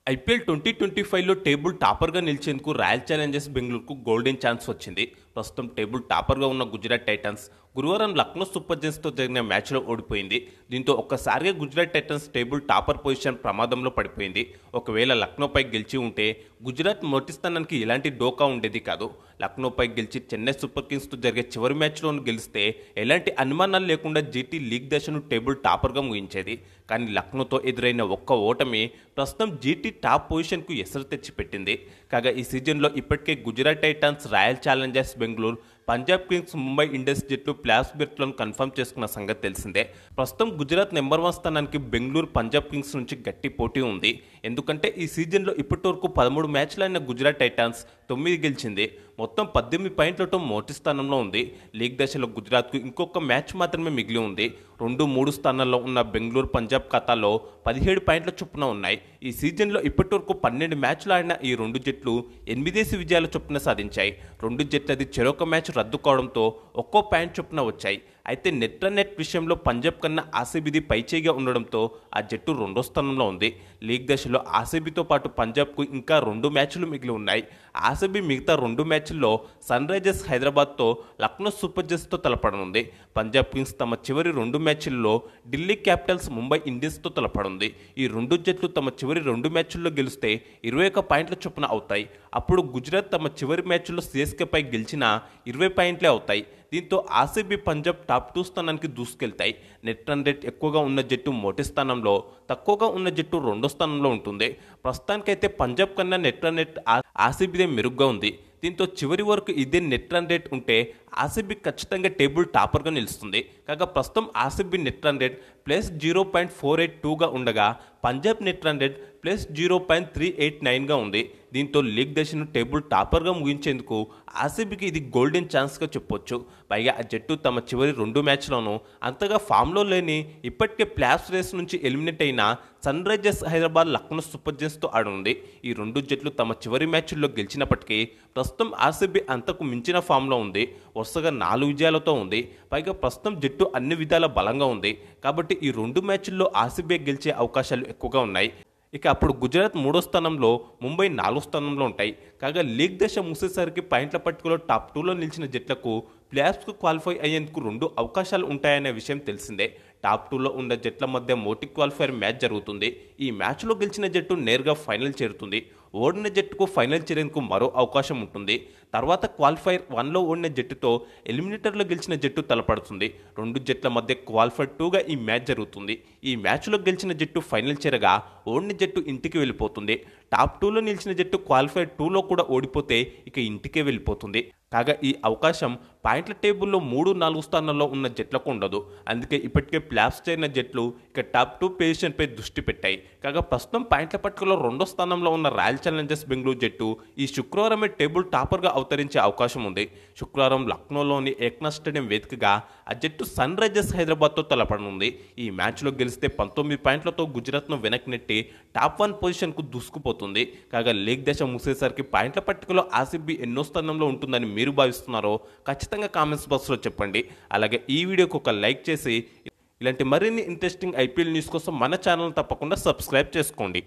IPL 2025లో table టాపర్గా నిలిచేందుకు royal Challengers బెంగళూరుకు golden chance వచ్చింది. ప్రస్తుతం టేబుల్ టాపర్గా ఉన్న గుజరాత్ టైటన్స్ గురువారం లక్నో సూపర్ జైంట్స్తో జరిగిన మ్యాచ్లో ఓడిపోయింది. దీంతో ఒక్కసారిగా Gujarat Titans table topper position ప్రమాదంలో పడిపోయింది. ఒకవేళ లక్నోపై గెలిచి ఉంటే గుజరాత్ మొదటి స్థానానికి ఎలాంటి డోకా ఉండేది కాదు. లక్నోపై గెలిచి చెన్నై సూపర్ కింగ్స్తో జరిగే చివరి మ్యాచ్లోనూ గెలిస్తే ఎలాంటి అనుమానాలు లేకుండా జీటీ లీగ్ దశను టేబుల్ టాపర్గా ముగించేది. కానీ లక్నోతో ఎదురైన ఒక్క ఓటమి ప్రస్తుతం జీటీ టాప్ పొజిషన్కు ఎసరు తెచ్చిపెట్టింది. కాగా ఈ సీజన్లో ఇప్పటికే Gujarat Titans, royal Challengers Bengaluru, Punjab Kings, Mumbai Indians జట్లు ప్లేఆఫ్ బెర్త్లను కన్ఫర్మ్ చేసుకున్న సంగతి తెలిసిందే. ప్రస్తుతం గుజరాత్ నెంబర్ 1 స్థానానికి బెంగళూరు, పంజాబ్ కింగ్స్ నుంచి గట్టి పోటీ ఉంది. ఎందుకంటే ఈ సీజన్లో ఇప్పటివరకు 13 మ్యాచ్లైన గుజరాత్ టైటన్స్ 9 గెలిచింది. మొత్తం 18 పాయింట్లతో మొదటి స్థానంలో ఉంది. లీగ్ దశలో గుజరాత్కు ఇంకొక మ్యాచ్ మాత్రమే మిగిలి ఉంది. 2, 3 స్థానాల్లో ఉన్న బెంగళూరు, పంజాబ్ ఖాతాలో 17 పాయింట్ల చొప్పున ఉన్నాయి. ఈ సీజన్లో ఇప్పటివరకు 12 మ్యాచ్లు ఆడిన ఈ రెండు జట్లు 8 విజయాల చొప్పున సాధించాయి. రెండు జట్లది చెరొక మ్యాచ్ రద్దు కావడంతో ఒక్కో పాయింట్ చొప్పున వచ్చాయి. అయితే నెట్ విషయంలో పంజాబ్ కన్నా ఆర్సీబీది పైచేయిగా ఉండడంతో ఆ జట్టు 2వ స్థానంలో ఉంది. లీగ్ దశలో ఆర్సీబీతో పాటు పంజాబ్కు ఇంకా 2 మ్యాచ్లు మిగిలి ఉన్నాయి. ఆర్సీబీ మిగతా 2 మ్యాచ్ల్లో సన్ రైజర్స్ హైదరాబాద్తో, లక్నో సూపర్ జైంట్స్తో తలపడనుంది. పంజాబ్ కింగ్స్ తమ చివరి 2 మ్యాచ్ల్లో ఢిల్లీ క్యాపిటల్స్, ముంబై ఇండియన్స్తో తలపడుంది. ఈ రెండు జట్లు తమ చివరి 2 మ్యాచ్ల్లో గెలిస్తే 21 పాయింట్ల చొప్పున అవుతాయి. అప్పుడు గుజరాత్ తమ చివరి మ్యాచ్లో సిఎస్కేపై గెలిచినా 20 పాయింట్లే అవుతాయి. దీంతో ఆర్సీబీ, పంజాబ్ టాప్ 2 స్థానానికి దూసుకెళ్తాయి. నెట్ రన్ రేట్ ఎక్కువగా ఉన్న జట్టు మొదటి స్థానంలో, తక్కువగా ఉన్న జట్టు 2వ స్థానంలో ఉంటుంది. ప్రస్తుతానికైతే పంజాబ్ కన్నా నెట్ రన్ రేట్ ఆర్సీబీదే మెరుగ్గా ఉంది. దీంతో చివరి వరకు ఇదే నెట్ రన్ రేట్ ఉంటే ఆర్సీబీ ఖచ్చితంగా టేబుల్ టాపర్గా నిలుస్తుంది. కాగా ప్రస్తుతం ఆర్సీబీ నెట్ రన్ రేట్ +0.482గా ఉండగా పంజాబ్ నెట్ రన్ రేట్ +0.389గా ఉంది. దీంతో లీగ్ దశను టేబుల్ టాపర్గా ముగించేందుకు ఆర్సీబీకి ఇది గోల్డెన్ ఛాన్స్గా చెప్పొచ్చు. పైగా ఆ జట్టు తమ చివరి 2 మ్యాచ్లోనూ అంతగా ఫామ్లో లేని, ఇప్పటికే ప్లేఆఫ్ రేస్ నుంచి ఎలిమినేట్ అయిన Sunrisers Hyderabad, Lucknow Super జైంట్స్తో ఆడనుంది. ఈ రెండు జట్లు తమ చివరి మ్యాచ్ల్లో గెలిచినప్పటికీ ప్రస్తుతం ఆర్సీబీ అంతకు మించిన ఫామ్లో ఉంది. వరుసగా 4 విజయాలతో ఉంది. పైగా ప్రస్తుతం జట్టు అన్ని విధాల బలంగా ఉంది. కాబట్టి ఈ 2 మ్యాచ్ల్లో ఆర్సీబీ గెలిచే అవకాశాలు ఎక్కువగా ఉన్నాయి. ఇక అప్పుడు గుజరాత్ 3వ స్థానంలో, ముంబై 4వ స్థానంలో ఉంటాయి. కాగా లీగ్ దశ ముగిసేసరికి పాయింట్ల పట్టికలో టాప్ 2లో నిలిచిన జట్లకు ప్లేఆఫ్స్కు క్వాలిఫై అయ్యేందుకు 2 అవకాశాలు ఉంటాయనే విషయం తెలిసిందే. టాప్ 2లో ఉన్న జట్ల మధ్య మొదటి క్వాలిఫైర్ మ్యాచ్ జరుగుతుంది. ఈ మ్యాచ్లో గెలిచిన జట్టు నేరుగా ఫైనల్ చేరుతుంది. ఓడిన జట్టుకు ఫైనల్ చేరేందుకు మరో అవకాశం ఉంటుంది. తర్వాత క్వాలిఫైర్ 1లో ఓడిన జట్టుతో ఎలిమినేటర్లో గెలిచిన జట్టు తలపడుతుంది. 2 జట్ల మధ్య క్వాలిఫైర్ 2గా ఈ మ్యాచ్ జరుగుతుంది. ఈ మ్యాచ్లో గెలిచిన జట్టు ఫైనల్ చేరగా ఓడిన జట్టు ఇంటికి వెళ్ళిపోతుంది. టాప్ 2లో నిలిచిన జట్టు క్వాలిఫైర్ 2లో కూడా ఓడిపోతే ఇక ఇంటికే వెళ్ళిపోతుంది. కాగా ఈ అవకాశం పాయింట్ల టేబుల్లో 3, 4 స్థానాల్లో ఉన్న జట్లకు ఉండదు. అందుకే ఇప్పటికే ప్లేఆఫ్స్ చేరిన జట్లు ఇక టాప్ 2 పొజిషన్పై దృష్టి పెట్టాయి. కాగా ప్రస్తుతం పాయింట్ల పట్టికలో 2వ స్థానంలో ఉన్న రాయల్ ఛాలెంజర్స్ బెంగళూరు జట్టు ఈ శుక్రవారమే టేబుల్ టాపర్గా అవతరించే అవకాశం ఉంది. శుక్రవారం లక్నోలోని ఏక్నాథ్ స్టేడియం వేదికగా ఆ జట్టు సన్ రైజర్స్ హైదరాబాద్తో తలపడనుంది. ఈ మ్యాచ్లో గెలిస్తే 19 పాయింట్లతో గుజరాత్ను వెనక్కి నెట్టి టాప్ 1 పొజిషన్కు దూసుకుపోతుంది. కాగా లీగ్ దశ ముగిసేసరికి పాయింట్ల పట్టికలో ఆర్సీబీ ఎన్నో స్థానంలో ఉంటుందని మీరు భావిస్తున్నారో ఖచ్చితంగా కామెంట్స్ బాక్స్లో చెప్పండి. అలాగే ఈ వీడియోకి ఒక లైక్ చేసి ఇలాంటి మరిన్ని ఇంట్రెస్టింగ్ ఐపీఎల్ న్యూస్ కోసం మన ఛానల్ తప్పకుండా సబ్స్క్రైబ్ చేసుకోండి.